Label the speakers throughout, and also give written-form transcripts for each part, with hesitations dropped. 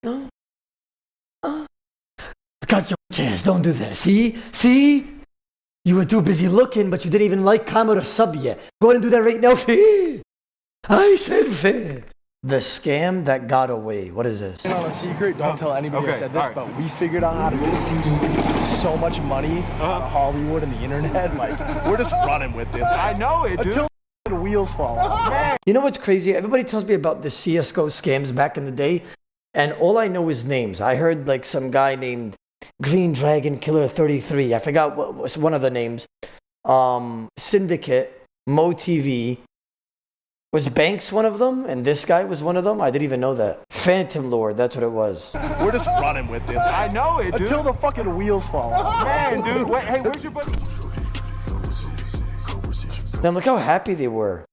Speaker 1: No. I got your chance. Don't do that. See? You were too busy looking, but you didn't even like, comment, or sub yet. Go ahead and do that right now, fair. I said fair. The scam that got away. What is this?
Speaker 2: On a secret, don't tell anybody I said this, but we figured out how to just scheme so much money out of Hollywood and the internet. Like, we're just running with it.
Speaker 3: I know it, dude.
Speaker 2: Until the wheels fall off.
Speaker 1: You know what's crazy? Everybody tells me about the CSGO scams back in the day, and all I know is names. I heard like some guy named Green Dragon Killer 33. I forgot what was one of the names. Syndicate, MoTV. Was Banks one of them? And this guy was one of them? I didn't even know that. Phantom Lord, that's what it was.
Speaker 2: We're just running with it.
Speaker 3: I know it, dude.
Speaker 2: Until the fucking wheels fall off.
Speaker 3: Man, dude. Wait, hey, where's your buddy?
Speaker 1: Damn, look how happy they were.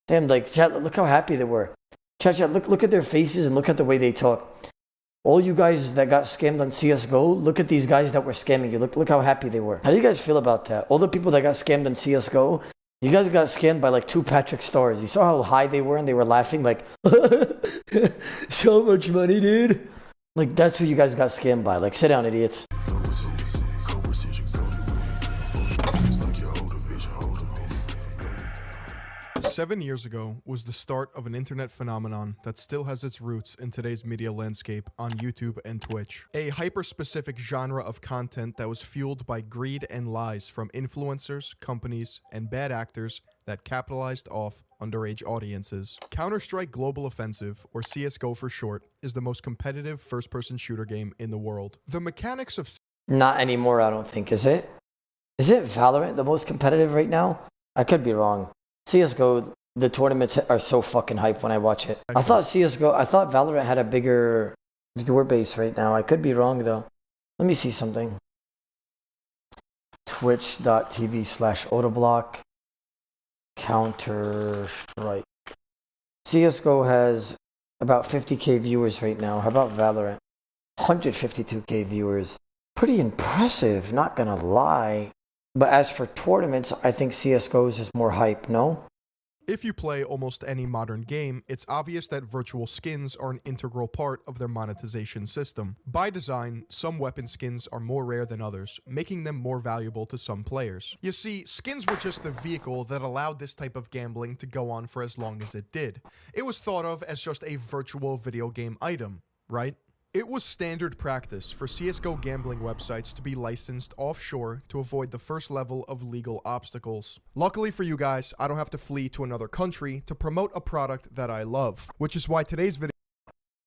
Speaker 1: Damn, like, chat, look how happy they were. Chat, look at their faces and look at the way they talk. All you guys that got scammed on CSGO, look at these guys that were scamming you. Look how happy they were. How do you guys feel about that? All the people that got scammed on CSGO, you guys got scammed by like 2 Patrick Stars. You saw how high they were and they were laughing like, so much money, dude. Like, that's who you guys got scammed by. Like, sit down, idiots.
Speaker 4: 7 years ago was the start of an internet phenomenon that still has its roots in today's media landscape on YouTube and Twitch. A hyper-specific genre of content that was fueled by greed and lies from influencers, companies, and bad actors that capitalized off underage audiences. Counter-Strike Global Offensive, or CSGO for short, is the most competitive first-person shooter game in the world. The mechanics of...
Speaker 1: Not anymore, I don't think, is it? Is it Valorant the most competitive right now? I could be wrong. CSGO, the tournaments are so fucking hype when I watch it. I thought Valorant had a bigger viewer base right now. I could be wrong though. Let me see something. Twitch.tv/Odablock. Counter-Strike. CSGO has about 50k viewers right now. How about Valorant? 152k viewers. Pretty impressive, not gonna lie. But as for tournaments, I think CSGO's is more hype, no?
Speaker 4: If you play almost any modern game, it's obvious that virtual skins are an integral part of their monetization system. By design, some weapon skins are more rare than others, making them more valuable to some players. You see, skins were just the vehicle that allowed this type of gambling to go on for as long as it did. It was thought of as just a virtual video game item, right? It was standard practice for CSGO gambling websites to be licensed offshore to avoid the first level of legal obstacles. Luckily for you guys, I don't have to flee to another country to promote a product that I love, which is why today's video...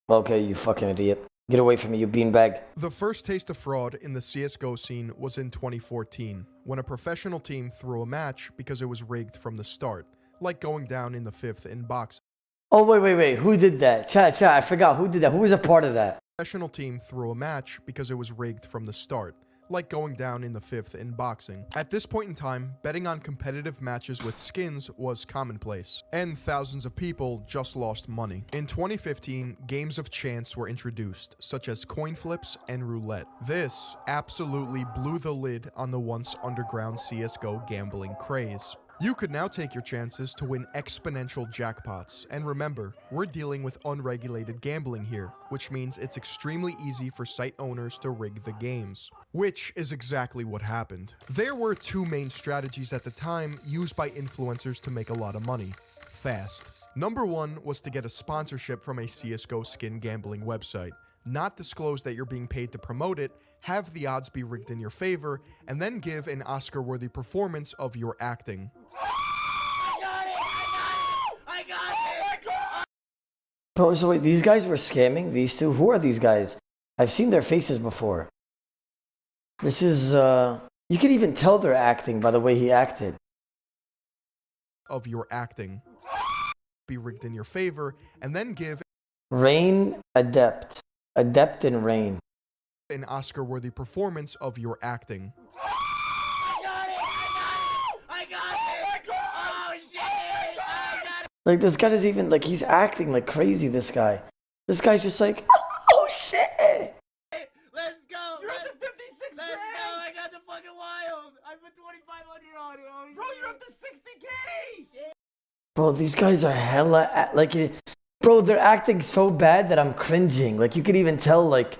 Speaker 1: Okay, you fucking idiot. Get away from me, you beanbag.
Speaker 4: The first taste of fraud in the CSGO scene was in 2014, when a professional team threw a match because it was rigged from the start, like going down in the 5th in boxing.
Speaker 1: Oh, wait. Who did that? Chat, I forgot. Who did that? Who was a part of that?
Speaker 4: Professional team threw a match because it was rigged from the start, like going down in the 5th in boxing. At this point in time, betting on competitive matches with skins was commonplace, and thousands of people just lost money. In 2015, games of chance were introduced, such as coin flips and roulette. This absolutely blew the lid on the once underground CSGO gambling craze. You could now take your chances to win exponential jackpots, and remember, we're dealing with unregulated gambling here, which means it's extremely easy for site owners to rig the games. Which is exactly what happened. There were 2 main strategies at the time used by influencers to make a lot of money, fast. Number 1 was to get a sponsorship from a CSGO skin gambling website. Not disclose that you're being paid to promote it, have the odds be rigged in your favor, and then give an Oscar-worthy performance of your acting.
Speaker 5: I got it!
Speaker 1: Bro, so wait, these guys were scamming? These two? Who are these guys? I've seen their faces before. This is, you can even tell they're acting by the way he acted.
Speaker 4: Of your acting. Be rigged in your favor, and then give
Speaker 1: Rain Adept. Adept in Rain.
Speaker 4: An Oscar-worthy performance of your acting.
Speaker 5: I got it! Oh shit! I got it!
Speaker 1: Like, this guy is even, like, he's acting like crazy, this guy. This guy's just like, oh shit!
Speaker 5: Let's go!
Speaker 3: You're up to 56
Speaker 5: Let's
Speaker 3: grand!
Speaker 5: go! I got the fucking wild! I put 2,500 on it!
Speaker 3: Bro, you're up to 60k!
Speaker 1: Bro, these guys are hella, like, Bro, they're acting so bad that I'm cringing. Like, you could even tell, like,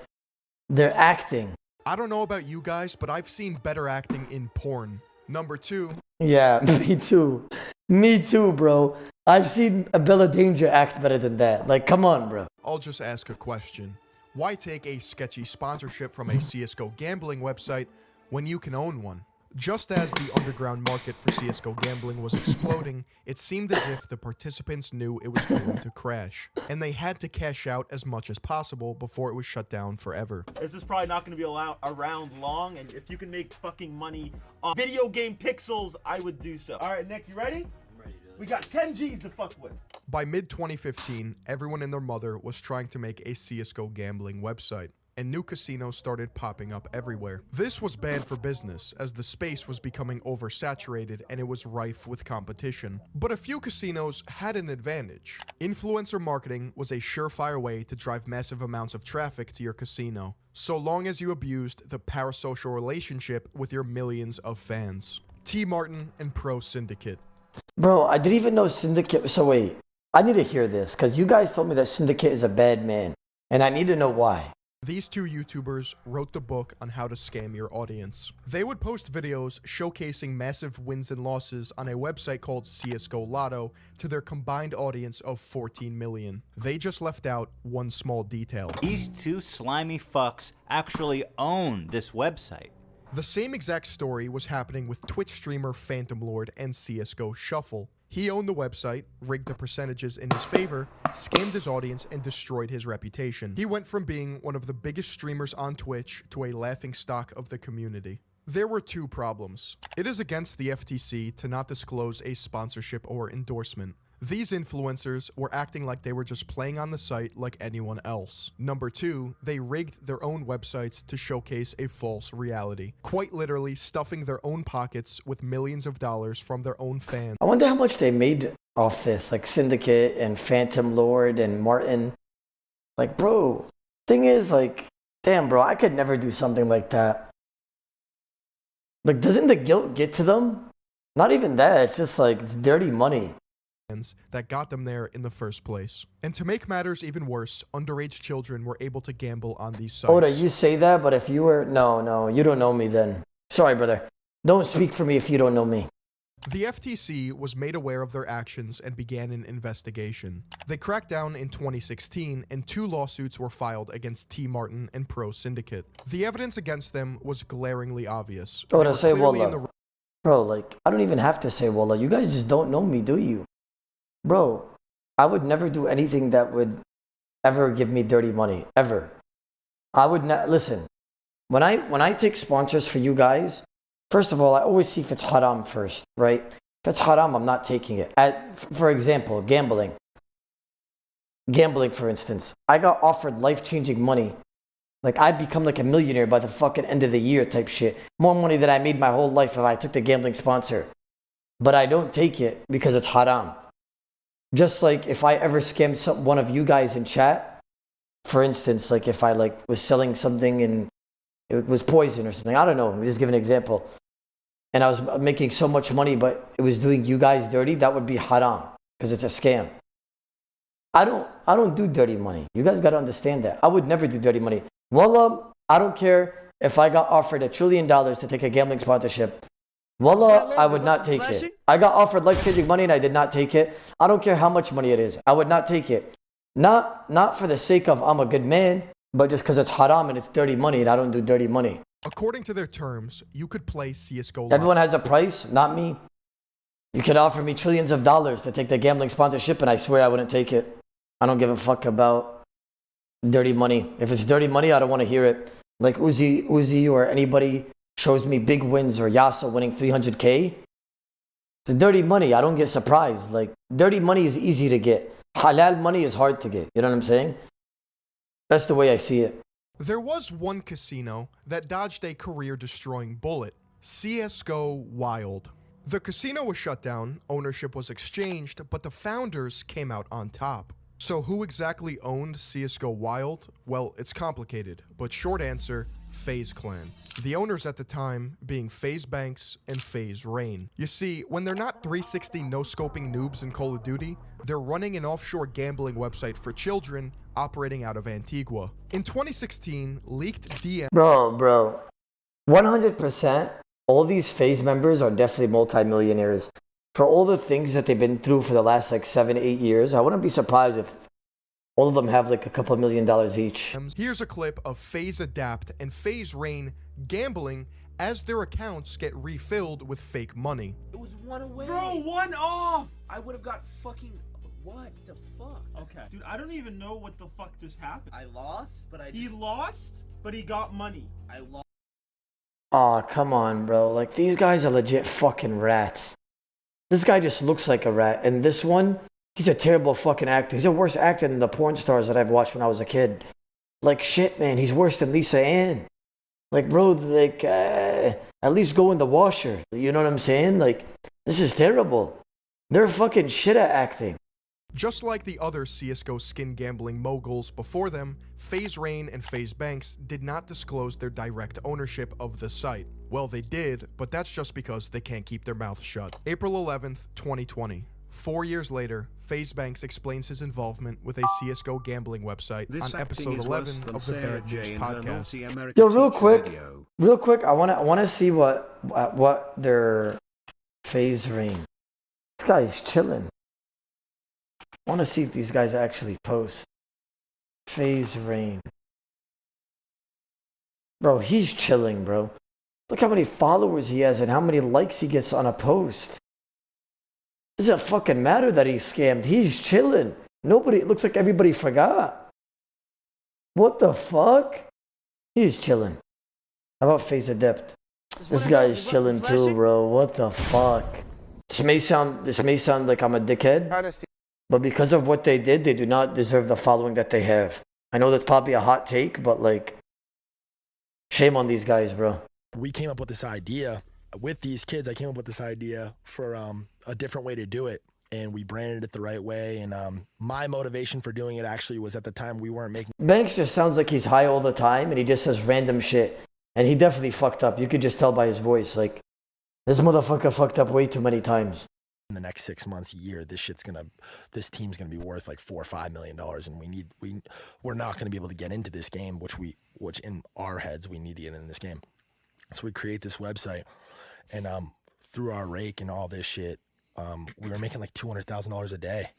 Speaker 1: they're acting.
Speaker 4: I don't know about you guys, but I've seen better acting in porn. Number 2.
Speaker 1: Yeah, me too. Me too, bro. I've seen a Bella Danger act better than that. Like, come on, bro.
Speaker 4: I'll just ask a question. Why take a sketchy sponsorship from a CSGO gambling website when you can own one? Just as the underground market for CSGO gambling was exploding, it seemed as if the participants knew it was going to crash, and they had to cash out as much as possible before it was shut down forever.
Speaker 6: This is probably not going to be around long, and if you can make fucking money on video game pixels, I would do so. All right, Nick, you ready? I'm ready, dude. We got 10 G's to fuck with.
Speaker 4: By mid-2015, everyone and their mother was trying to make a CSGO gambling website, and new casinos started popping up everywhere. This was bad for business, as the space was becoming oversaturated and it was rife with competition. But a few casinos had an advantage. Influencer marketing was a surefire way to drive massive amounts of traffic to your casino, so long as you abused the parasocial relationship with your millions of fans. T. Martin and Pro Syndicate.
Speaker 1: Bro, I didn't even know Syndicate. So wait, I need to hear this, because you guys told me that Syndicate is a bad man, and I need to know why.
Speaker 4: These two YouTubers wrote the book on how to scam your audience. They would post videos showcasing massive wins and losses on a website called CSGOWild to their combined audience of 14 million. They just left out one small detail.
Speaker 7: These two slimy fucks actually own this website.
Speaker 4: The same exact story was happening with Twitch streamer Phantom Lord and CSGO Shuffle. He owned the website, rigged the percentages in his favor, scammed his audience, and destroyed his reputation. He went from being one of the biggest streamers on Twitch to a laughingstock of the community. There were two problems. It is against the FTC to not disclose a sponsorship or endorsement. These influencers were acting like they were just playing on the site like anyone else. Number 2, they rigged their own websites to showcase a false reality, quite literally stuffing their own pockets with millions of dollars from their own fans.
Speaker 1: I wonder how much they made off this, like Syndicate and Phantom Lord and Martin. Like, bro, thing is, like, damn, bro, I could never do something like that. Like, doesn't the guilt get to them? Not even that, it's just like, it's dirty money
Speaker 4: that got them there in the first place. And to make matters even worse, underage children were able to gamble on these sites.
Speaker 1: Oda, you say that, but if you were... No, you don't know me then. Sorry, brother. Don't speak for me if you don't know me.
Speaker 4: The FTC was made aware of their actions and began an investigation. They cracked down in 2016, and 2 lawsuits were filed against T. Martin and Pro Syndicate. The evidence against them was glaringly obvious.
Speaker 1: Oda, say Wallah. Bro, like, I don't even have to say Wallah. You guys just don't know me, do you? Bro, I would never do anything that would ever give me dirty money, ever. I would not... Listen, when I take sponsors for you guys, first of all, I always see if it's haram first, right? If it's haram, I'm not taking it. For example, gambling. Gambling, for instance. I got offered life-changing money. Like, I'd become like a millionaire by the fucking end of the year type shit. More money than I made my whole life if I took the gambling sponsor. But I don't take it because it's haram. Just like if I ever scammed one of you guys in chat, for instance, like if I like was selling something and it was poison or something, I don't know, just give an example. And I was making so much money, but it was doing you guys dirty, that would be haram because it's a scam. I don't do dirty money. You guys got to understand that. I would never do dirty money. Wallah, I don't care if I got offered $1 trillion to take a gambling sponsorship. Wallah, I would not take it. I got offered life-changing money and I did not take it. I don't care how much money it is. I would not take it. Not for the sake of I'm a good man, but just because it's haram and it's dirty money and I don't do dirty money.
Speaker 4: According to their terms, you could play CSGO.
Speaker 1: Everyone has a price, not me. You could offer me trillions of dollars to take the gambling sponsorship and I swear I wouldn't take it. I don't give a fuck about dirty money. If it's dirty money, I don't want to hear it. Like Uzi or anybody shows me big wins or Yasa winning 300K. It's dirty money. I don't get surprised. Like, dirty money is easy to get. Halal money is hard to get. You know what I'm saying? That's the way I see it.
Speaker 4: There was one casino that dodged a career-destroying bullet. CSGOWild. The casino was shut down, ownership was exchanged, but the founders came out on top. So who exactly owned CSGOWild? Well, it's complicated, but short answer, FaZe Clan. The owners at the time being FaZe Banks and FaZe Rain. You see, when they're not 360 no-scoping noobs in Call of Duty, they're running an offshore gambling website for children operating out of Antigua. In 2016, leaked DM...
Speaker 1: Bro. 100%, all these FaZe members are definitely multimillionaires. For all the things that they've been through for the last like 7-8 years, I wouldn't be surprised if all of them have like a couple $1 million each.
Speaker 4: Here's a clip of FaZe Adapt and FaZe Rain gambling as their accounts get refilled with fake money.
Speaker 5: It was one away.
Speaker 6: Bro, one off!
Speaker 5: I would have got fucking... What the fuck?
Speaker 6: Okay. Dude, I don't even know what the fuck just happened.
Speaker 5: I lost, but I...
Speaker 6: He lost, but he got money.
Speaker 5: I lost.
Speaker 1: Aw, come on, bro. Like, these guys are legit fucking rats. This guy just looks like a rat. And this one, he's a terrible fucking actor. He's a worse actor than the porn stars that I've watched when I was a kid. Like, shit, man. He's worse than Lisa Ann. Like, bro, like, at least go in the washer. You know what I'm saying? Like, this is terrible. They're fucking shit at acting.
Speaker 4: Just like the other CSGO skin gambling moguls before them, FaZe Rain and FaZe Banks did not disclose their direct ownership of the site. Well, they did, but that's just because they can't keep their mouths shut. April 11th, 2020. 4 years later, FaZe Banks explains his involvement with a CSGO gambling website on episode 11 of the Bad News podcast.
Speaker 1: Yo, real quick, I wanna see what their FaZe Rain. This guy's chilling. I want to see if these guys actually post. FaZe Rain. Bro, he's chilling, bro. Look how many followers he has and how many likes he gets on a post. It doesn't fucking matter that he's scammed. He's chilling. It looks like everybody forgot. What the fuck? He's chilling. How about FaZe Adept? This guy is chilling too, bro. What the fuck? This may sound like I'm a dickhead. But because of what they did, they do not deserve the following that they have. I know that's probably a hot take, but like, shame on these guys, bro.
Speaker 2: We came up with this idea with these kids. I came up with this idea for a different way to do it, and we branded it the right way. And my motivation for doing it actually was at the time we weren't making.
Speaker 1: Banks just sounds like he's high all the time, and he just says random shit. And he definitely fucked up. You could just tell by his voice. Like, this motherfucker fucked up way too many times.
Speaker 2: In the next 6 months, year, this team's gonna be worth like $4 or $5 million, and we're not gonna be able to get into this game, which in our heads we need to get in this game. So we create this website, and through our rake and all this shit, we were making like $200,000 a day,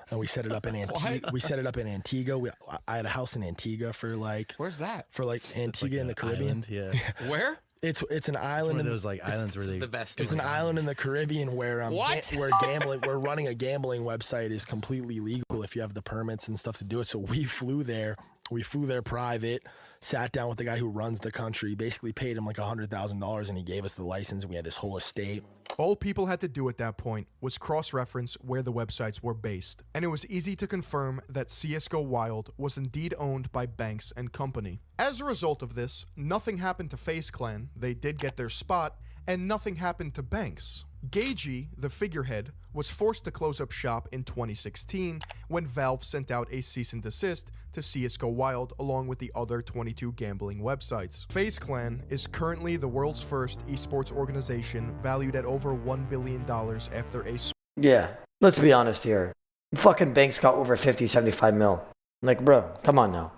Speaker 2: and we set it up in Antigua. We set it up in Antigua. I had a house in Antigua for like.
Speaker 8: Where's that?
Speaker 2: For like Antigua in the Caribbean.
Speaker 9: Island, yeah.
Speaker 8: Where?
Speaker 2: It's an island.
Speaker 9: It's one of those like islands where they.
Speaker 8: The best.
Speaker 2: It's an island in the Caribbean where where gambling, where running a gambling website is completely legal if you have the permits and stuff to do it. So we flew there. We flew there private. Sat down with the guy who runs the country. Basically paid him like $100,000, and he gave us the license. And we had this whole estate.
Speaker 4: All people had to do at that point was cross-reference where the websites were based, and it was easy to confirm that CSGOWild was indeed owned by Banks and Company. As a result of this, nothing happened to FaZe Clan, they did get their spot, and nothing happened to Banks. Gagey, the figurehead, was forced to close up shop in 2016 when Valve sent out a cease and desist to CSGOWild along with the other 22 gambling websites. FaZe Clan is currently the world's first esports organization valued at over $1 billion after a...
Speaker 1: Yeah, let's be honest here. Fucking Banks got over 50, 75 mil. Like, bro, come on now.